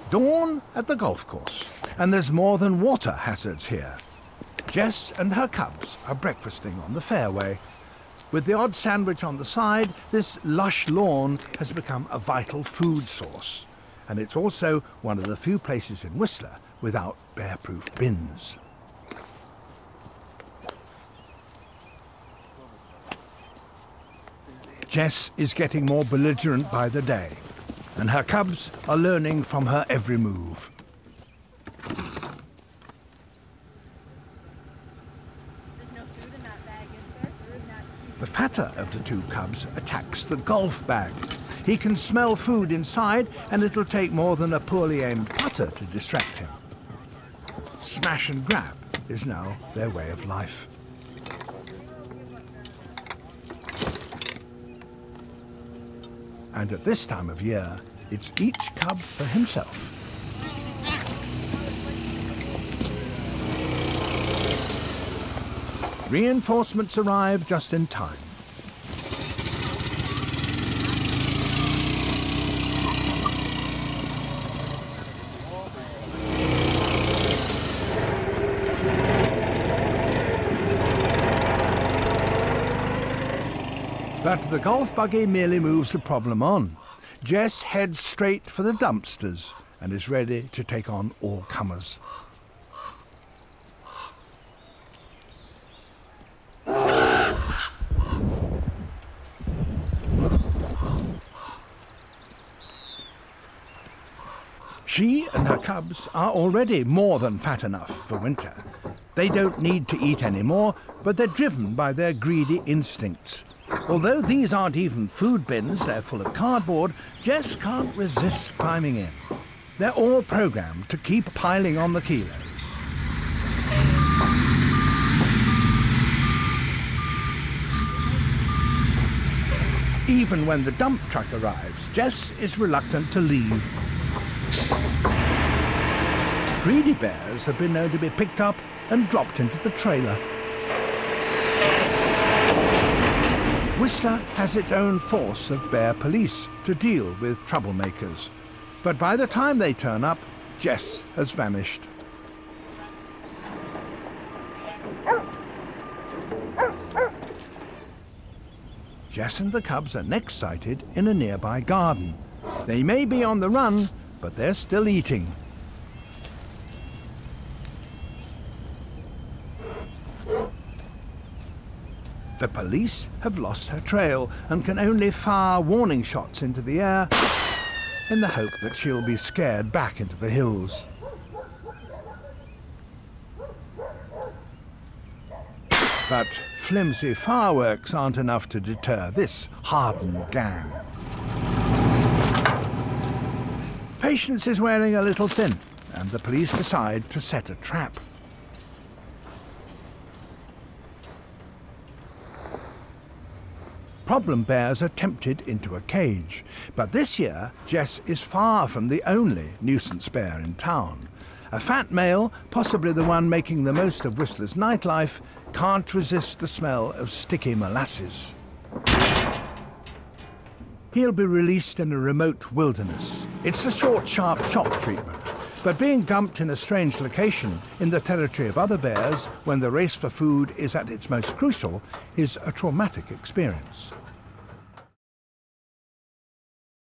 Dawn at the golf course, and there's more than water hazards here. Jess and her cubs are breakfasting on the fairway. With the odd sandwich on the side, this lush lawn has become a vital food source, and it's also one of the few places in Whistler without bear-proof bins. Jess is getting more belligerent by the day, and her cubs are learning from her every move. The fatter of the two cubs attacks the golf bag. He can smell food inside, and it'll take more than a poorly aimed putter to distract him. Smash and grab is now their way of life. And at this time of year, it's each cub for himself. Reinforcements arrive just in time. But the golf buggy merely moves the problem on. Jess heads straight for the dumpsters and is ready to take on all comers. She and her cubs are already more than fat enough for winter. They don't need to eat anymore, but they're driven by their greedy instincts. Although these aren't even food bins, they're full of cardboard, Jess can't resist climbing in. They're all programmed to keep piling on the kilos. Even when the dump truck arrives, Jess is reluctant to leave. Greedy bears have been known to be picked up and dropped into the trailer. Whistler has its own force of bear police to deal with troublemakers. But by the time they turn up, Jess has vanished. Jess and the cubs are next sighted in a nearby garden. They may be on the run, but they're still eating. The police have lost her trail and can only fire warning shots into the air in the hope that she'll be scared back into the hills. But flimsy fireworks aren't enough to deter this hardened gang. Patience is wearing a little thin, and the police decide to set a trap. Problem bears are tempted into a cage, but this year Jess is far from the only nuisance bear in town. A fat male, possibly the one making the most of Whistler's nightlife, can't resist the smell of sticky molasses. He'll be released in a remote wilderness. It's the short, sharp shock treatment. But being dumped in a strange location in the territory of other bears when the race for food is at its most crucial is a traumatic experience.